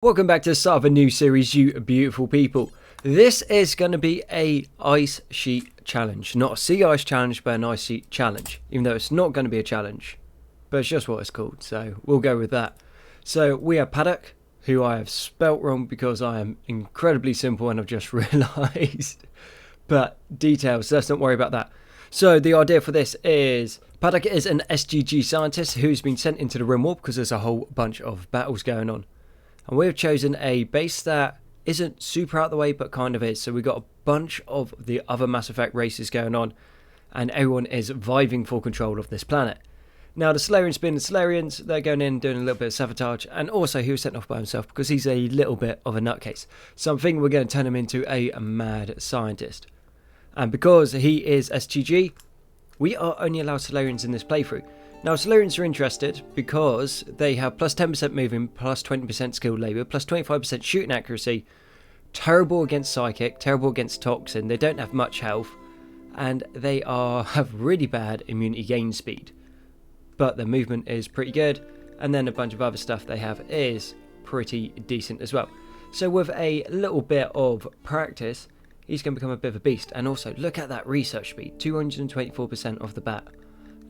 Welcome back to the start of a new series, you beautiful people. This is going to be a ice sheet challenge. Not a sea ice challenge, but an ice sheet challenge. Even though it's not going to be a challenge. But it's just what it's called, so we'll go with that. So we have Paddock, who I have spelt wrong because I am incredibly simple and I've just realised. But details, let's not worry about that. So the idea for this is Paddock is an STG scientist who's been sent into the Rimworld because there's a whole bunch of battles going on. And we've chosen a base that isn't super out the way, but kind of is. So we've got a bunch of the other Mass Effect races going on, and everyone is vying for control of this planet. Now, the Solarians being the Solarians, they're going in doing a little bit of sabotage, and also he was sent off by himself because he's a little bit of a nutcase. So I'm thinking we're going to turn him into a mad scientist. And because he is STG, we are only allowed Solarians in this playthrough. Now, Solarians are interested because they have plus 10% moving, plus 20% skilled labour, plus 25% shooting accuracy, terrible against psychic, terrible against toxin, they don't have much health, and they have really bad immunity gain speed. But their movement is pretty good, and then a bunch of other stuff they have is pretty decent as well. So with a little bit of practice, he's going to become a bit of a beast. And also, look at that research speed, 224% off the bat.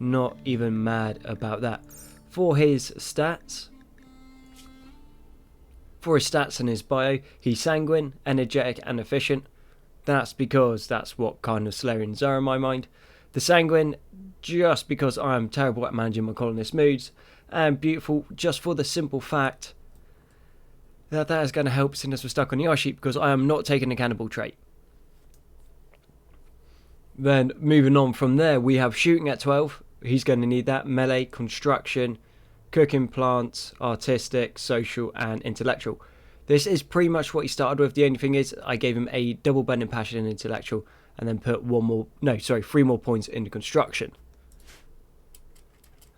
Not even mad about that. For his stats and his bio, he's sanguine, energetic and efficient. That's because that's what kind of Solarians are in my mind. The sanguine, just because I am terrible at managing my colonist moods, and beautiful just for the simple fact that is going to help since we're stuck on the ice sheet, because I am not taking a cannibal trait. Then moving on from there, we have shooting at 12. He's going to need that. Melee, construction, cooking, plants, artistic, social and intellectual. This is pretty much what he started with. The only thing is I gave him a double burning passion in intellectual and then put 3 more points into construction.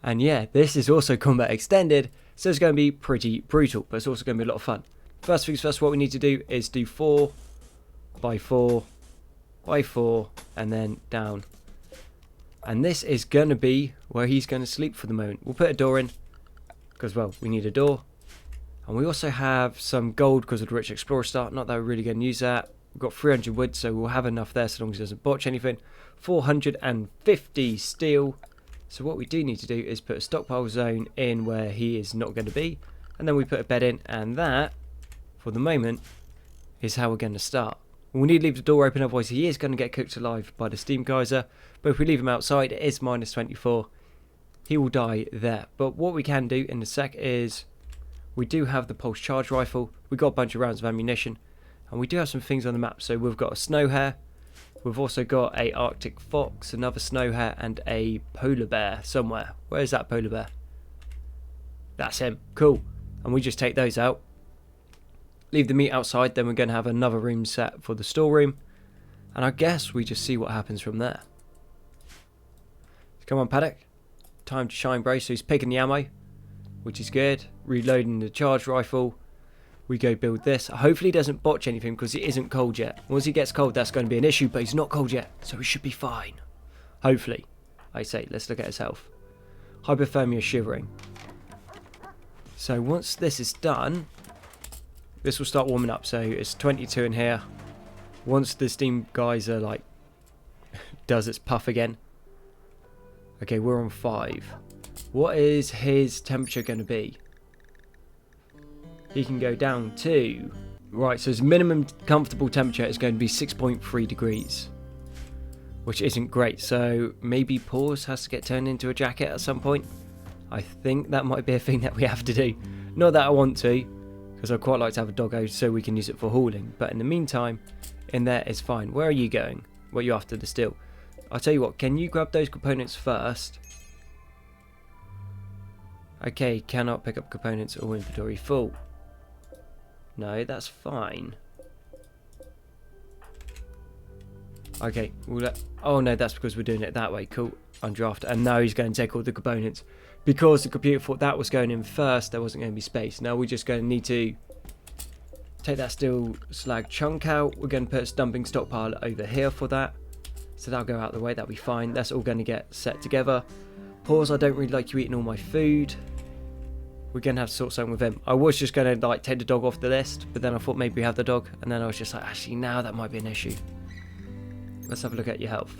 And yeah, this is also combat extended, so it's going to be pretty brutal, but it's also going to be a lot of fun. First things first, what we need to do is do 4 by 4 by 4 and then down. And this is going to be where he's going to sleep for the moment. We'll put a door in because, well, we need a door. And we also have some gold because of the Rich Explorer start. Not that we're really going to use that. We've got 300 wood, so we'll have enough there so long as it doesn't botch anything. 450 steel. So what we do need to do is put a stockpile zone in where he is not going to be. And then we put a bed in. And that, for the moment, is how we're going to start. We'll need to leave the door open, otherwise he is going to get cooked alive by the steam geyser. But if we leave him outside, it is minus 24. He will die there. But what we can do in a sec is we do have the pulse charge rifle. We've got a bunch of rounds of ammunition. And we do have some things on the map. So we've got a snow hare. We've also got a Arctic fox, another snow hare, and a polar bear somewhere. Where is that polar bear? That's him. Cool. And we just take those out. Leave the meat outside, then we're going to have another room set for the storeroom. And I guess we just see what happens from there. Come on, Paddock. Time to shine, bro. So he's picking the ammo, which is good. Reloading the charge rifle. We go build this. Hopefully he doesn't botch anything because it isn't cold yet. Once he gets cold, that's going to be an issue, but he's not cold yet. So he should be fine. Hopefully. I say, let's look at his health. Hypothermia shivering. So once this is done, this will start warming up. So it's 22 in here. Once the steam geyser does its puff again. Okay, we're on 5. What is his temperature going to be? He can go down to... Right, so his minimum comfortable temperature is going to be 6.3 degrees. Which isn't great. So maybe Paws has to get turned into a jacket at some point. I think that might be a thing that we have to do. Not that I want to, because I'd quite like to have a doggo so we can use it for hauling. But in the meantime, in there is fine. Where are you going? What are you after the steel? I'll tell you what, can you grab those components first? Okay, cannot pick up components or inventory full. No, that's fine. Okay, oh no, that's because we're doing it that way. Cool, undraft. And now he's going to take all the components. Because the computer thought that was going in first, there wasn't going to be space. Now we're just going to need to take that steel slag chunk out. We're going to put a dumping stockpile over here for that. So that'll go out of the way, that'll be fine. That's all going to get set together. Pause, I don't really like you eating all my food. We're going to have to sort something with him. I was just going to like take the dog off the list, but then I thought maybe we have the dog, and then I was just like, actually now that might be an issue. Let's have a look at your health.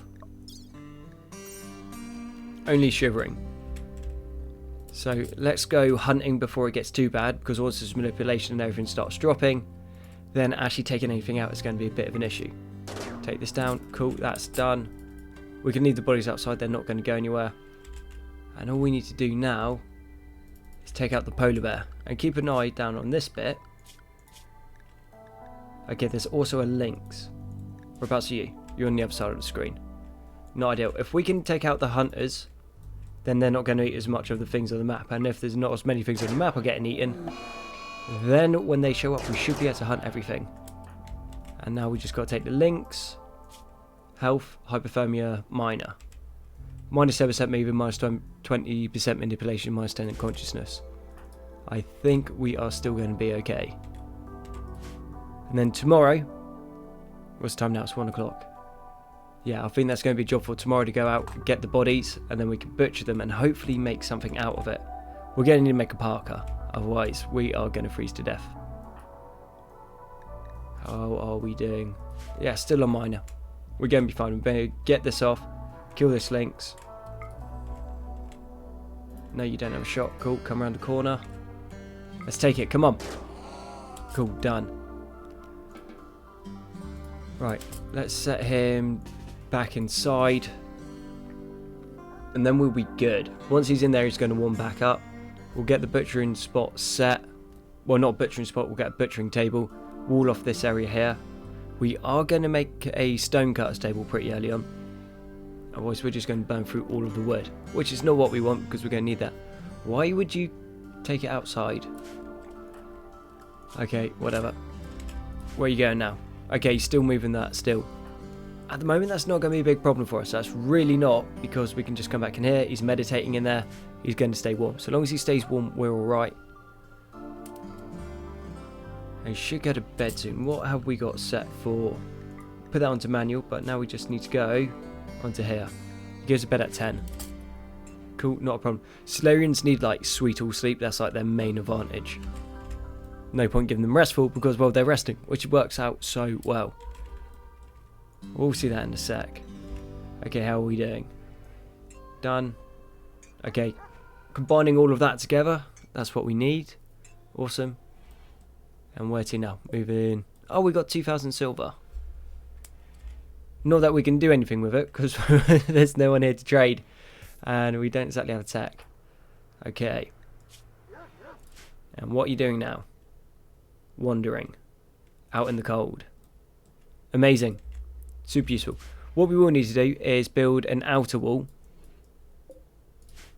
Only shivering. So let's go hunting before it gets too bad, because once this manipulation and everything starts dropping, then actually taking anything out is going to be a bit of an issue. Take this down. Cool, that's done. We can leave the bodies outside, they're not going to go anywhere. And all we need to do now is take out the polar bear. And keep an eye down on this bit. Okay, there's also a lynx. Whereabouts are you? You're on the other side of the screen. Not ideal. If we can take out the hunters, then they're not going to eat as much of the things on the map. And if there's not as many things on the map are getting eaten, then when they show up, we should be able to hunt everything. And now we just got to take the lynx. Health, hypothermia, minor. Minus 7% moving, minus 20% manipulation, minus 10 in consciousness. I think we are still going to be okay. And then tomorrow, what's the time now? It's 1 o'clock. Yeah, I think that's going to be a job for tomorrow, to go out, get the bodies, and then we can butcher them and hopefully make something out of it. We're going to need to make a parka, otherwise we are going to freeze to death. How are we doing? Yeah, still on minor. We're going to be fine. We're going to get this off, kill this lynx. No, you don't have a shot. Cool, come around the corner. Let's take it, come on. Cool, done. Right, let's set him back inside. And then we'll be good. Once he's in there, he's going to warm back up. We'll get the butchering spot set. Well, not butchering spot, we'll get a butchering table. Wall off this area here. We are going to make a stonecutters table pretty early on. Otherwise we're just going to burn through all of the wood, which is not what we want, because we're going to need that. Why would you take it outside? Okay, whatever. Where are you going now? Okay, still moving that still. At the moment that's not going to be a big problem for us. That's really not, because we can just come back in here. He's meditating in there. He's going to stay warm. So long as he stays warm, we're alright. He should go to bed soon. What have we got set for? Put that onto manual, but now we just need to go onto here. He goes to bed at 10. Cool, not a problem. Solarians need like sweet all sleep. That's like their main advantage. No point giving them restful, because, well, they're resting, which works out so well. We'll see that in a sec. Okay, how are we doing? Done. Okay, combining all of that together, that's what we need. Awesome. And where to now? Moving. Oh, we got 2,000 silver. Not that we can do anything with it, because there's no one here to trade. And we don't exactly have a tech. Okay. And what are you doing now? Wandering. Out in the cold. Amazing. Super useful. What we will need to do is build an outer wall.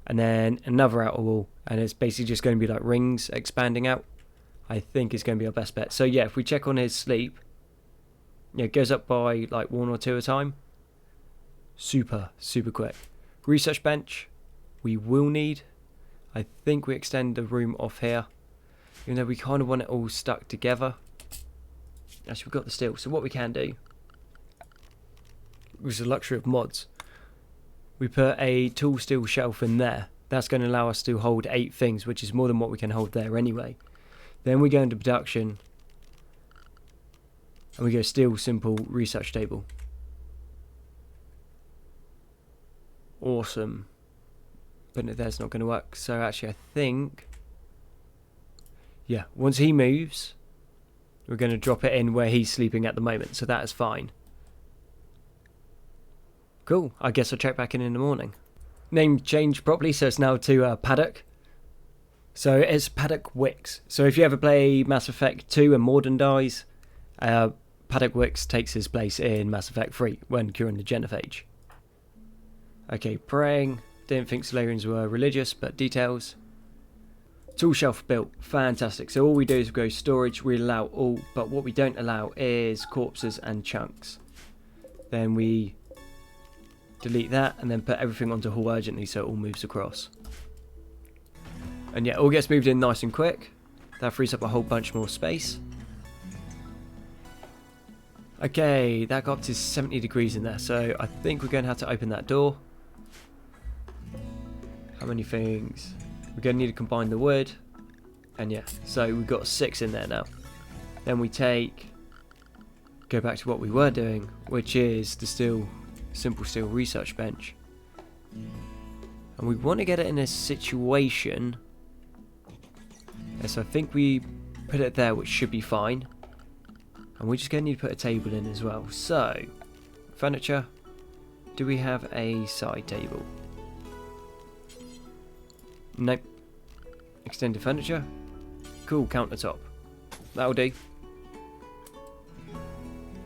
And then another outer wall. And it's basically just going to be like rings expanding out. I think is going to be our best bet. So yeah, if we check on his sleep, yeah, it goes up by like 1 or 2 a time. Super quick. Research bench, we will need. I think we extend the room off here, even though we kind of want it all stuck together. Actually, we've got the steel, so what we can do, which is the luxury of mods, we put a tool steel shelf in there. That's going to allow us to hold 8 things, which is more than what we can hold there anyway. Then we go into production, and we go steel simple research table. Awesome. But there's not going to work. So actually I think, yeah, once he moves, we're going to drop it in where he's sleeping at the moment. So that is fine. Cool. I guess I'll check back in the morning. Name changed properly, so it's now to Paddock. So it's Paddock Wicks. So if you ever play Mass Effect 2 and Morden dies, Paddock Wicks takes his place in Mass Effect 3 when curing the genophage. Okay, praying. Didn't think Solarians were religious, but details. Tool shelf built. Fantastic. So all we do is go storage. We allow all, but what we don't allow is corpses and chunks. Then we delete that and then put everything onto haul urgently so it all moves across. And yeah, it all gets moved in nice and quick. That frees up a whole bunch more space. Okay, that got up to 70 degrees in there, so I think we're going to have to open that door. How many things? We're going to need to combine the wood. And yeah, so we've got 6 in there now. Then we go back to what we were doing, which is the simple steel research bench. And we want to get it in a situation, so I think we put it there, which should be fine. And we're just going to need to put a table in as well. So, furniture, do we have a side table? Nope. Extended furniture. Cool, countertop. That'll do.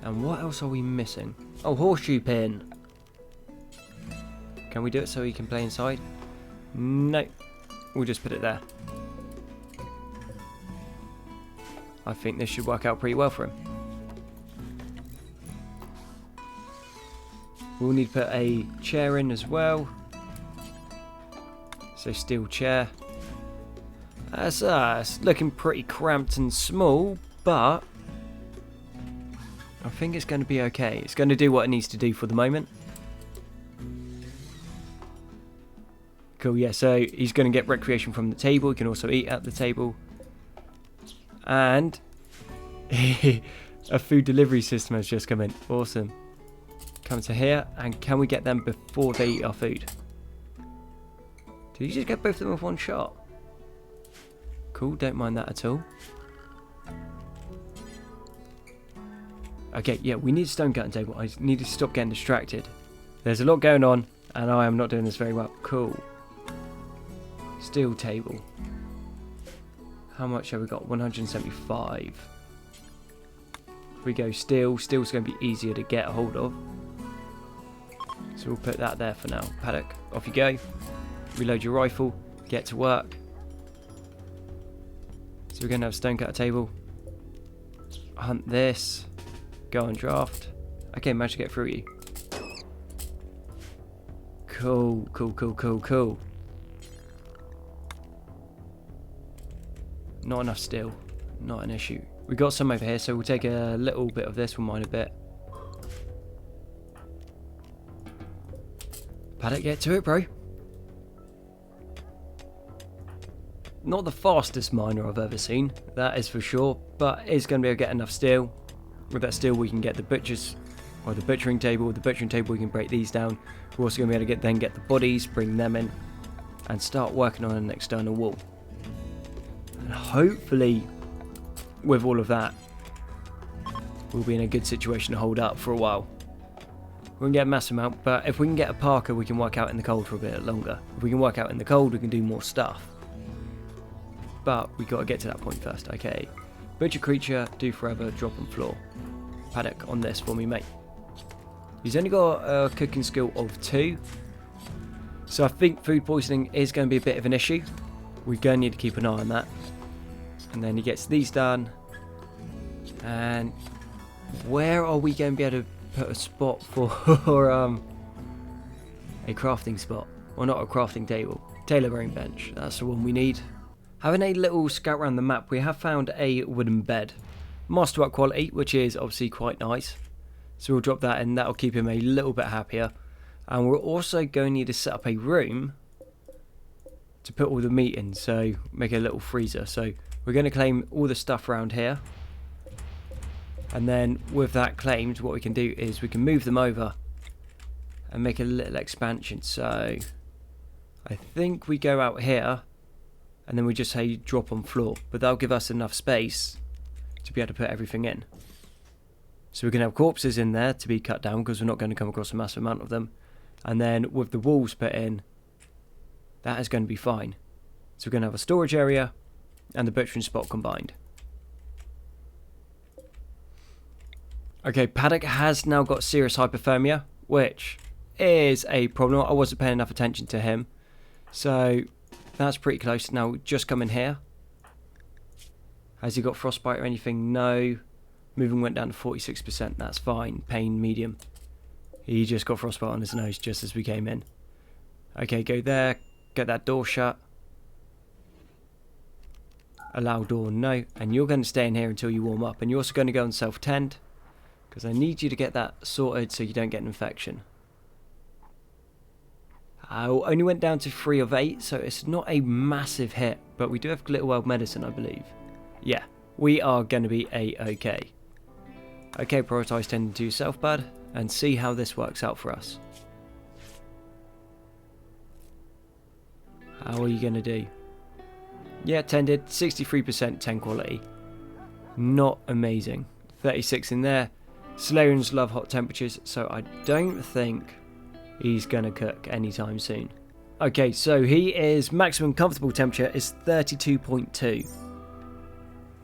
And what else are we missing? Oh, horseshoe pin. Can we do it so he can play inside? No. We'll just put it there. I think this should work out pretty well for him. We'll need to put a chair in as well. So steel chair. It's looking pretty cramped and small, but I think it's going to be okay. It's going to do what it needs to do for the moment. Cool, yeah, so he's going to get recreation from the table. He can also eat at the table. And a food delivery system has just come in. Awesome. Come to here, and can we get them before they eat our food? Did you just get both of them with one shot? Cool, don't mind that at all. Okay, yeah, we need a stone cutting table. I need to stop getting distracted. There's a lot going on, and I am not doing this very well. Cool. Steel table. How much have we got? 175. If we go steel, steel's going to be easier to get a hold of. So we'll put that there for now. Paddock, off you go. Reload your rifle. Get to work. So we're going to have a stone cutter table. Hunt this. Go on draft. Okay, managed to get through you. Cool, cool, cool, cool, cool. Not enough steel. Not an issue. We got some over here, so we'll take a little bit of this. We'll mine a bit. Paddock, get to it, bro. Not the fastest miner I've ever seen, that is for sure, but it's going to be able to get enough steel. With that steel we can get the butchering table. With the butchering table we can break these down. We're also going to be able to get the bodies, bring them in, and start working on an external wall. And hopefully, with all of that, we'll be in a good situation to hold up for a while. We can get a massive amount, but if we can get a parka, we can work out in the cold for a bit longer. If we can work out in the cold, we can do more stuff. But we got to get to that point first. Okay, butcher creature, do forever, drop on floor. Paddock on this for me, mate. He's only got a cooking skill of 2, so I think food poisoning is going to be a bit of an issue. We're going to need to keep an eye on that. And then he gets these done. And where are we going to be able to put a spot for a crafting spot? Well, not a crafting table. Tailoring bench. That's the one we need. Having a little scout around the map, we have found a wooden bed. Masterwork quality, which is obviously quite nice. So we'll drop that in. That'll keep him a little bit happier. And we're also going to need to set up a room to put all the meat in. So make a little freezer. So we're going to claim all the stuff around here. And then with that claimed, what we can do is we can move them over and make a little expansion. So I think we go out here and then we just say drop on floor. But that'll give us enough space to be able to put everything in. So we can have corpses in there to be cut down because we're not going to come across a massive amount of them. And then with the walls put in, that is going to be fine. So we're going to have a storage area and the butchering spot combined. Okay, Paddock has now got serious hypothermia, which is a problem. I wasn't paying enough attention to him. So that's pretty close. Now just come in here. Has he got frostbite or anything? No. Moving went down to 46%. That's fine. Pain medium. He just got frostbite on his nose just as we came in. Okay, go there. Get that door shut. Allow door, no. And you're going to stay in here until you warm up. And you're also going to go and self-tend, because I need you to get that sorted so you don't get an infection. Only went down to 3 of 8, so it's not a massive hit, but we do have Glitter World Medicine, I believe. Yeah, we are going to be A-okay. Okay, prioritise tending to yourself, bud, and see how this works out for us. How are you going to do? Yeah, tended, 63% 10 quality. Not amazing. 36 in there. Solarians love hot temperatures, so I don't think he's going to cook anytime soon. Okay, so he is maximum comfortable temperature is 32.2,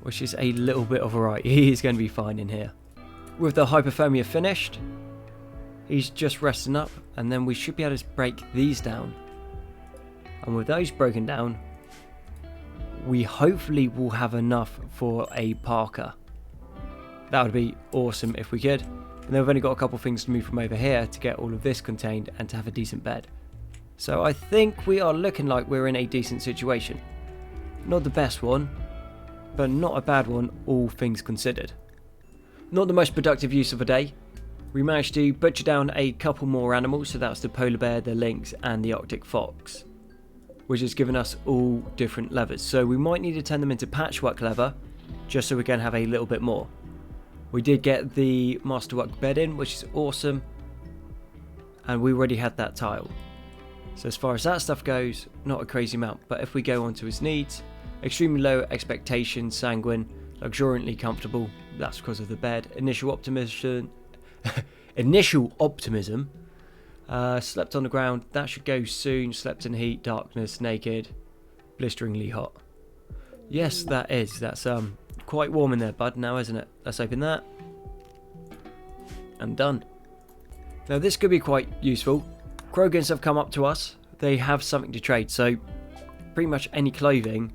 which is a little bit of a right. He is going to be fine in here. With the hypothermia finished, he's just resting up, and then we should be able to break these down. And with those broken down, we hopefully will have enough for a parka. That would be awesome if we could. And then we've only got a couple things to move from over here to get all of this contained and to have a decent bed. So I think we are looking like we're in a decent situation. Not the best one, but not a bad one, all things considered. Not the most productive use of a day. We managed to butcher down a couple more animals, so that's the polar bear, the lynx and the arctic fox, which has given us all different levers. So we might need to turn them into patchwork leather, just so we can have a little bit more. We did get the masterwork bed in, which is awesome, and we already had that tile. So as far as that stuff goes, not a crazy amount, but if we go on to his needs, extremely low expectations, sanguine, luxuriantly comfortable, that's because of the bed, initial optimism, slept on the ground, that should go soon, slept in heat, darkness, naked, blisteringly hot. Yes, that's quite warm in there, bud, now isn't it? Let's open that. I'm done. Now this could be quite useful. Krogans have come up to us, they have something to trade, so pretty much any clothing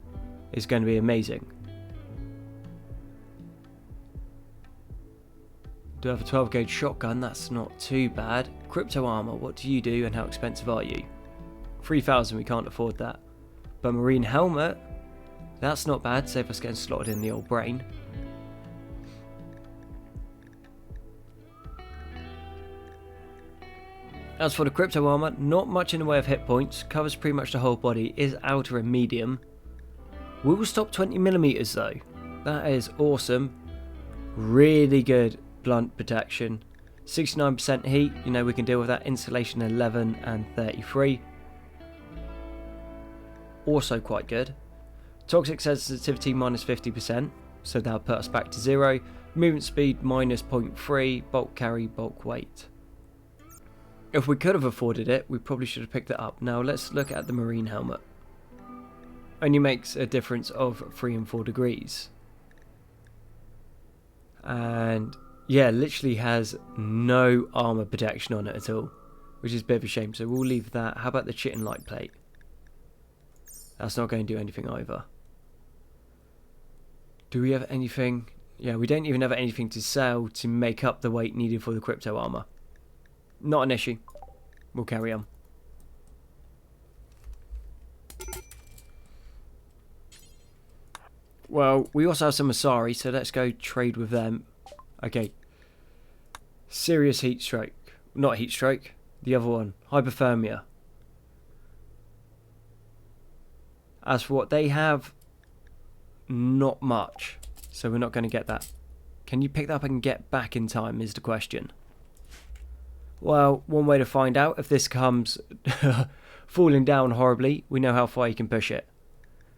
is going to be amazing. Do have a 12 gauge shotgun, that's not too bad. Crypto armor, what do you do and how expensive are you? 3,000, we can't afford that. But marine helmet, that's not bad, save us getting slotted in the old brain. As for the crypto armor, not much in the way of hit points, covers pretty much the whole body, is outer and medium. We will stop 20mm though, that is awesome. Really good blunt protection. 69% heat, you know we can deal with that. Insulation 11 and 33. Also quite good. Toxic sensitivity minus 50%, so that'll put us back to 0. Movement speed minus 0.3, bulk carry, bulk weight. If we could have afforded it, we probably should have picked it up. Now let's look at the marine helmet. Only makes a difference of 3 and 4 degrees. And yeah, literally has no armor protection on it at all, which is a bit of a shame, so we'll leave that. How about the chitin light plate? That's not going to do anything either. Do we have anything? Yeah, we don't even have anything to sell to make up the weight needed for the crypto armor. Not an issue. We'll carry on. Well, we also have some Asari, so let's go trade with them. Okay. Serious heat stroke. Not heat stroke. The other one. Hypothermia. As for what they have, not much. So we're not going to get that. Can you pick that up and get back in time is the question. Well, one way to find out if this comes falling down horribly, we know how far you can push it.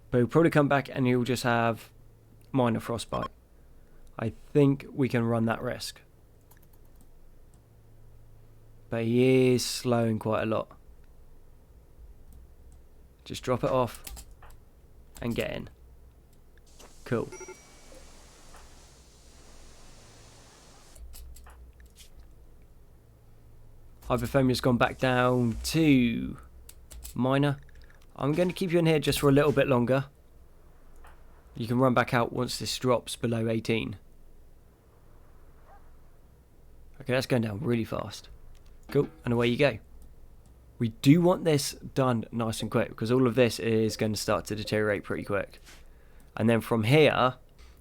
But he'll probably come back and he'll just have minor frostbite. I think we can run that risk. But he is slowing quite a lot. Just drop it off and get in. Cool. Hypothermia's gone back down to minor. I'm going to keep you in here just for a little bit longer. You can run back out once this drops below 18. Okay, that's going down really fast. Cool, and away you go. We do want this done nice and quick because all of this is going to start to deteriorate pretty quick. And then from here,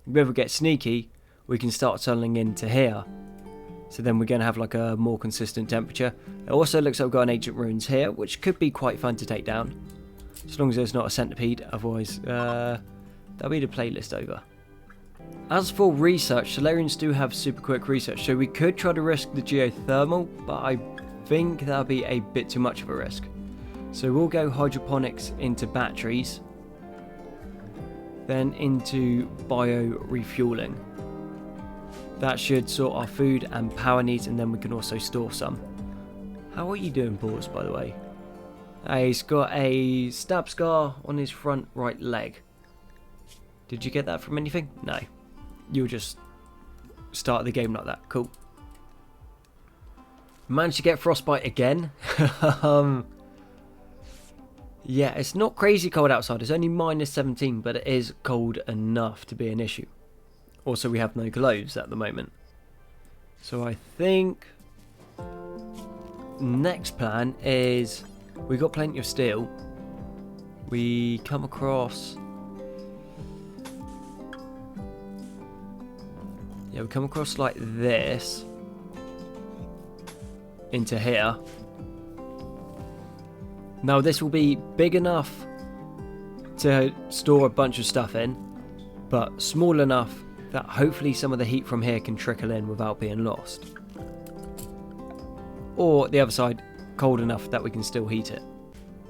if we ever get sneaky, we can start tunneling into here So then we're going to have like a more consistent temperature. It also looks like we've got an ancient ruins here, which could be quite fun to take down. As long as there's not a centipede, otherwise that'll be the playlist over. As for research, Solarians do have super quick research, so we could try to risk the geothermal, but I think that'll be a bit too much of a risk. So we'll go hydroponics into batteries, then into bio refueling. That should sort our food and power needs, and then we can also store some. How are you doing, Paws, by the way? He's got a stab scar on his front right leg. Did you get that from anything? No. You'll just start the game like that. Cool. Managed to get frostbite again. Yeah, it's not crazy cold outside. It's only -17, but it is cold enough to be an issue. Also, we have no gloves at the moment. So I think next plan is we got plenty of steel. We come across... Yeah, we come across like this into here. Now this will be big enough to store a bunch of stuff in, but small enough that hopefully some of the heat from here can trickle in without being lost. Or the other side, cold enough that we can still heat it.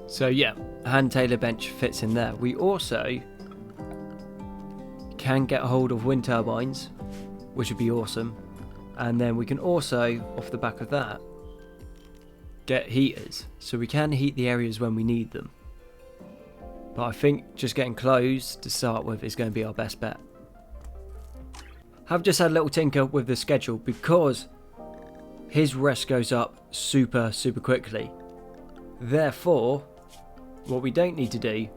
So yeah, hand tailor bench fits in there. We also can get a hold of wind turbines, which would be awesome. And then we can also, off the back of that, get heaters. So we can heat the areas when we need them. But I think just getting clothes to start with is going to be our best bet. I've just had a little tinker with the schedule because his rest goes up super quickly. Therefore, what we don't need to do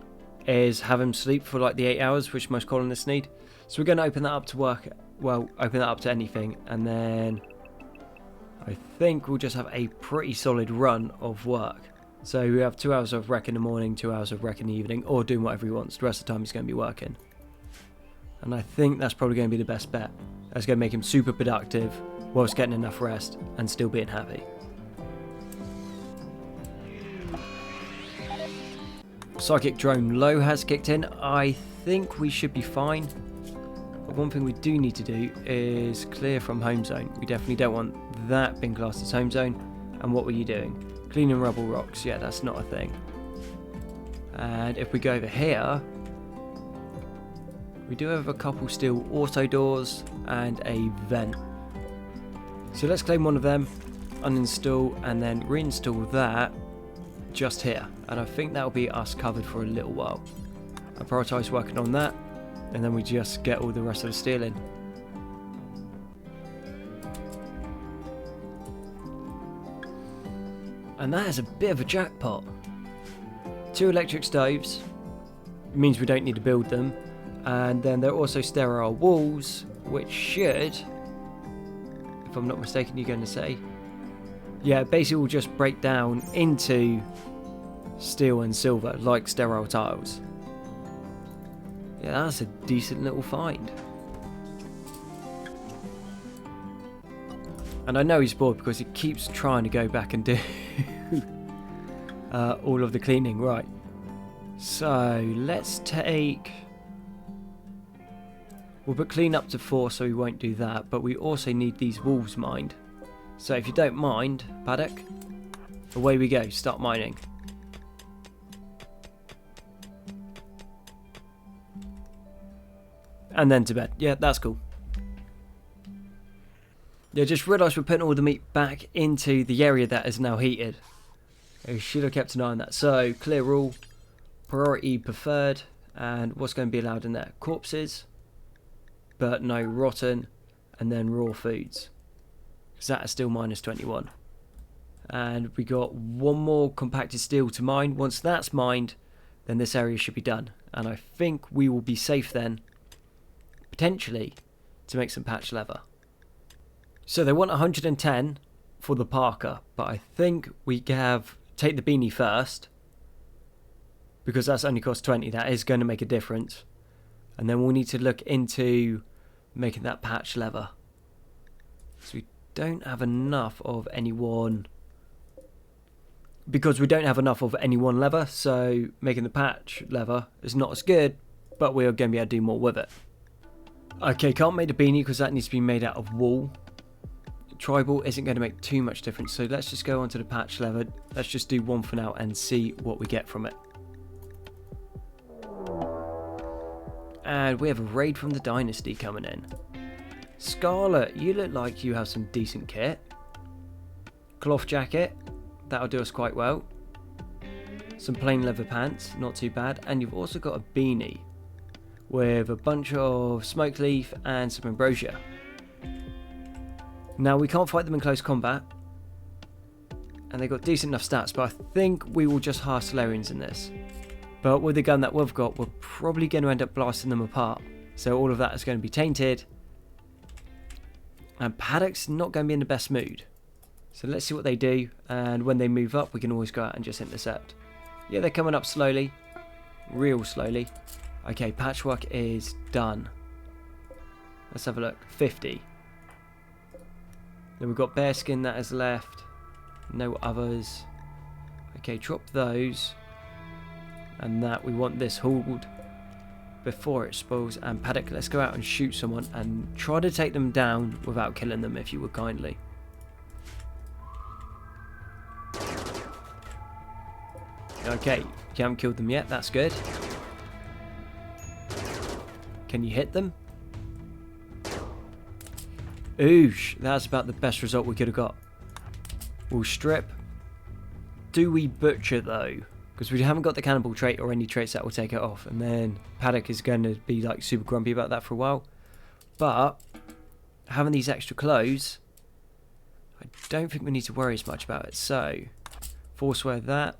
is have him sleep for like the 8 hours which most colonists need. So we're going to open that up to work, well, open that up to anything, and then I think we'll just have a pretty solid run of work. So we have 2 hours of rec in the morning, 2 hours of rec in the evening, or doing whatever he wants. The rest of the time he's going to be working. And I think that's probably going to be the best bet. That's going to make him super productive whilst getting enough rest and still being happy. Psychic drone low has kicked in. I think we should be fine. But one thing we do need to do is clear from home zone. We definitely don't want that being classed as home zone. And what were you doing? Cleaning rubble rocks. Yeah, that's not a thing. And if we go over here, we do have a couple steel auto doors and a vent. So let's claim one of them, uninstall, and then reinstall that just here. And I think that'll be us covered for a little while. I prioritise working on that, and then we just get all the rest of the steel in. And that is a bit of a jackpot. 2 electric stoves, means we don't need to build them. And then there are also sterile walls, which should, if I'm not mistaken, you're going to say, yeah, basically will just break down into steel and silver like sterile tiles. Yeah, that's a decent little find. And I know he's bored because he keeps trying to go back and do all of the cleaning. Right, so let's take... We'll put clean up to 4, so we won't do that, but we also need these walls mined. So if you don't mind, Paddock, away we go, start mining. And then to bed. Yeah, that's cool. Yeah, just realised we're putting all the meat back into the area that is now heated. I should have kept an eye on that. So, clear rule, priority preferred, and what's going to be allowed in there? Corpses, but no rotten, and then raw foods. Because that is still -21. And we got one more compacted steel to mine. Once that's mined, then this area should be done. And I think we will be safe then, potentially, to make some patch leather. So they want 110 for the parka, but I think we have take the beanie first, because that's only cost 20. That is going to make a difference. And then we'll need to look into making that patch leather. So we don't have enough of any one. Because we don't have enough of any one leather, so making the patch leather is not as good, but we're going to be able to do more with it. Okay, can't make the beanie because that needs to be made out of wool. Tribal isn't going to make too much difference, so let's just go on to the patch leather. Let's just do one for now and see what we get from it. And we have a raid from the Dynasty coming in. Scarlet, you look like you have some decent kit. Cloth jacket, that'll do us quite well. Some plain leather pants, not too bad. And you've also got a beanie with a bunch of smoke leaf and some ambrosia. Now we can't fight them in close combat, and they've got decent enough stats, but I think we will just hire Solarians in this. But with the gun that we've got, we're probably going to end up blasting them apart. So all of that is going to be tainted. And Paddock's not going to be in the best mood. So let's see what they do, and when they move up we can always go out and just intercept. Yeah, they're coming up slowly. Real slowly. Okay, patchwork is done. Let's have a look. 50. Then we've got bearskin that is left. No others. Okay, drop those. And that we want this hauled before it spoils. And Paddock, let's go out and shoot someone and try to take them down without killing them, if you would kindly. Okay, you haven't killed them yet, that's good. Can you hit them? Oosh, that's about the best result we could have got. We'll strip. Do we butcher though? Because we haven't got the cannibal trait or any traits that will take it off. And then Paddock is going to be like super grumpy about that for a while. But having these extra clothes, I don't think we need to worry as much about it. So, forswear that.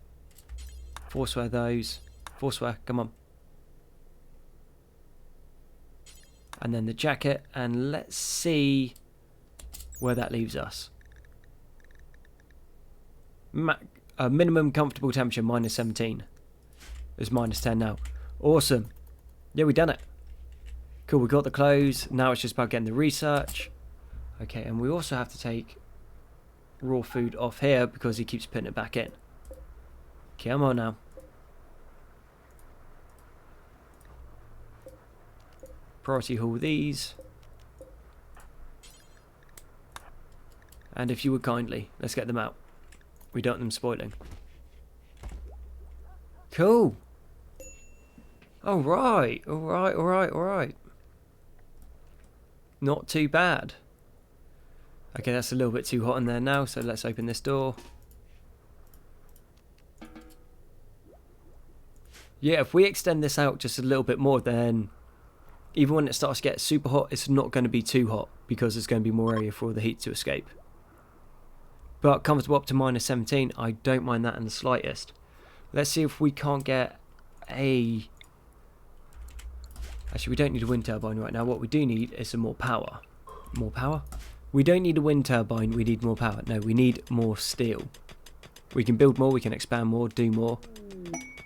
Forswear those. Forswear, come on. And then the jacket, and let's see where that leaves us. Minimum comfortable temperature, minus 17. It's minus 10 now. Awesome. Yeah, we've done it. Cool, we got the clothes. Now it's just about getting the research. Okay, and we also have to take raw food off here because he keeps putting it back in. Come on now. Priority haul these. And if you would kindly, let's get them out. We don't want them spoiling. Cool. Alright, alright. Not too bad. Okay, that's a little bit too hot in there now, so let's open this door. Yeah, if we extend this out just a little bit more, then even when it starts to get super hot, it's not going to be too hot because there's going to be more area for the heat to escape. But comfortable up to minus 17, I don't mind that in the slightest. Let's see if we can't get a... Actually, we don't need a wind turbine right now. What we do need is some more power. More power? We don't need a wind turbine, we need more power. No, we need more steel. We can build more, we can expand more, do more.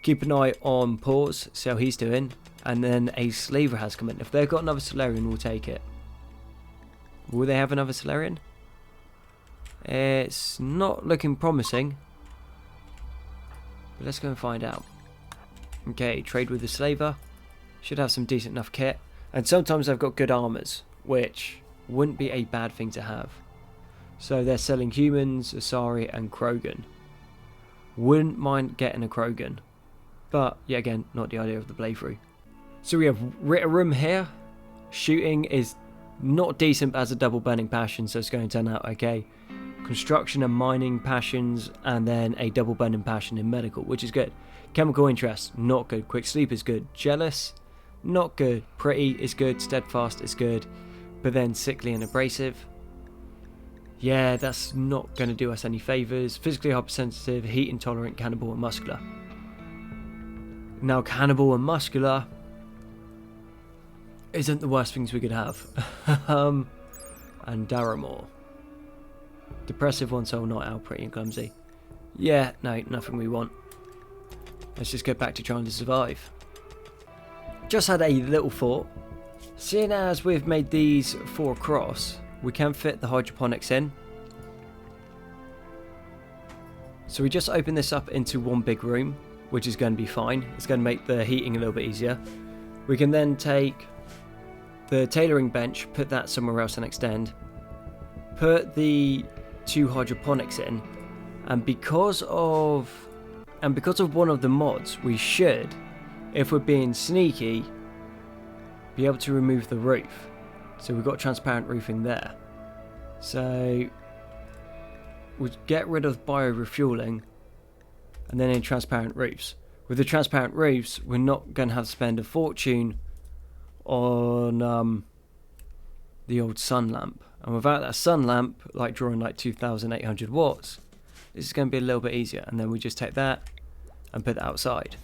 Keep an eye on Pause, see how he's doing. And then a slaver has come in. If they've got another Solarian, we'll take it. Will they have another Solarian? It's not looking promising. But let's go and find out. Okay, trade with the slaver. Should have some decent enough kit. And sometimes they've got good armors, which wouldn't be a bad thing to have. So they're selling humans, Asari and Krogan. Wouldn't mind getting a Krogan. But, yet again, not the idea of the playthrough. So we have room here. Shooting is not decent as a double burning passion, so it's going to turn out okay. Construction and mining passions, and then a double burning passion in medical, which is good. Chemical interest, not good. Quick sleep is good. Jealous, not good. Pretty is good. Steadfast is good. But then sickly and abrasive, yeah, that's not going to do us any favours. Physically hypersensitive, heat intolerant, cannibal and muscular. Now cannibal and muscular isn't the worst things we could have. And Daramore. Depressive, one soul, not out, pretty and clumsy. Yeah, no, nothing we want. Let's just get back to trying to survive. Just had a little thought. Seeing as we've made these 4 across, we can fit the hydroponics in. So we just open this up into one big room, which is going to be fine. It's going to make the heating a little bit easier. We can then take the tailoring bench, put that somewhere else and extend. Put the 2 hydroponics in, and because of one of the mods, we should, if we're being sneaky, be able to remove the roof. So we've got transparent roofing there. So we'll get rid of bio refueling, and then in transparent roofs. With the transparent roofs, we're not going to have to spend a fortune on the old sun lamp. And without that sun lamp, like drawing like 2,800 watts, this is going to be a little bit easier. And then we just take that and put that outside.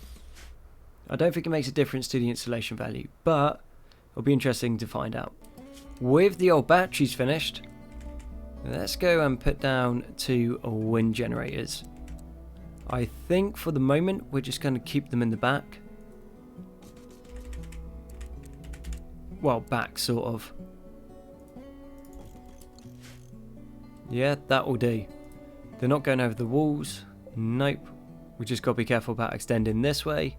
I don't think it makes a difference to the installation value, but it'll be interesting to find out. With the old batteries finished, let's go and put down 2 wind generators. I think for the moment we're just going to keep them in the back. Well, back sort of. Yeah, that will do. They're not going over the walls. Nope. We just got to be careful about extending this way.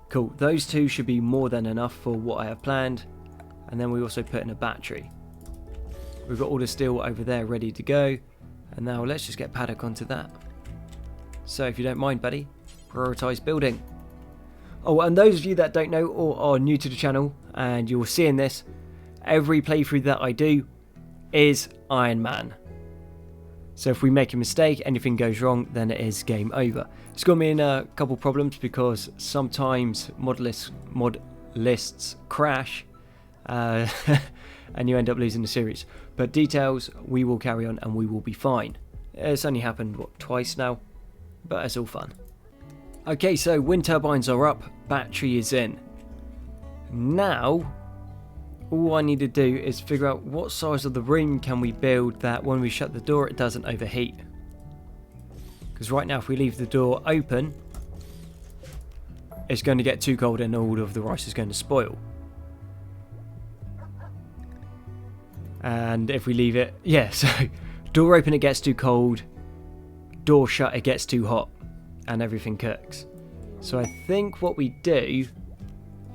Cool. Those 2 should be more than enough for what I have planned. And then we also put in a battery. We've got all the steel over there ready to go. And now let's just get paddock onto that. So if you don't mind, buddy, prioritize building. Oh, and those of you that don't know or are new to the channel and you're seeing this, every playthrough that I do is Ironman. So if we make a mistake, anything goes wrong, then it is game over. It's got me in a couple problems because sometimes mod lists crash and you end up losing the series. But details, we will carry on and we will be fine. It's only happened, what, twice now? But it's all fun. Okay, so wind turbines are up, battery is in. Now, all I need to do is figure out what size of the room can we build that when we shut the door it doesn't overheat. Because right now if we leave the door open, it's going to get too cold and all of the rice is going to spoil. And if we leave it, yeah, so door open it gets too cold, door shut it gets too hot, and everything cooks. So I think what we do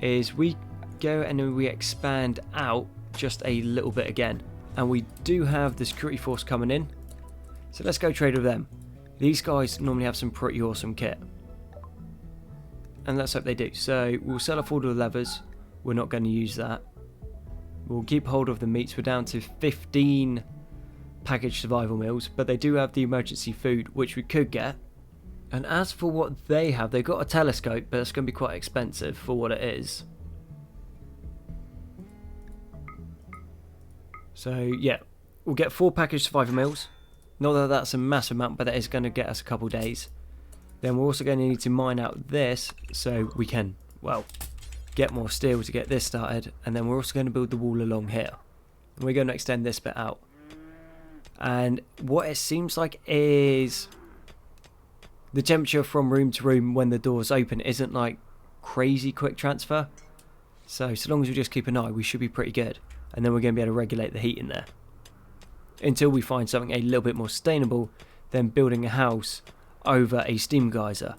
is we go and then we expand out just a little bit again. And we do have the security force coming in. So let's go trade with them. These guys normally have some pretty awesome kit. And let's hope they do. So we'll sell off all the levers. We're not going to use that. We'll keep hold of the meats. We're down to 15 packaged survival meals. But they do have the emergency food, which we could get. And as for what they have, they've got a telescope, but it's going to be quite expensive for what it is. So yeah, we'll get 4 packaged survival meals. Not that that's a massive amount, but that is going to get us a couple days. Then we're also going to need to mine out this so we can, well, get more steel to get this started. And then we're also going to build the wall along here. And we're going to extend this bit out. And what it seems like is the temperature from room to room when the doors open isn't like crazy quick transfer. So long as we just keep an eye, we should be pretty good. And then we're going to be able to regulate the heat in there. Until we find something a little bit more sustainable than building a house over a steam geyser.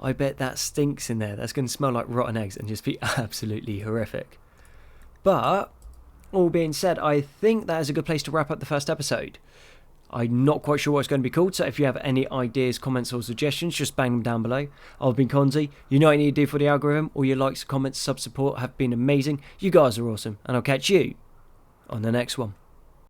I bet that stinks in there. That's going to smell like rotten eggs and just be absolutely horrific. But, all being said, I think that is a good place to wrap up the first episode. I'm not quite sure what it's going to be called, so if you have any ideas, comments or suggestions, just bang them down below. I've been Konzi. You know what you need to do for the algorithm. All your likes, comments, sub support have been amazing. You guys are awesome, and I'll catch you on the next one.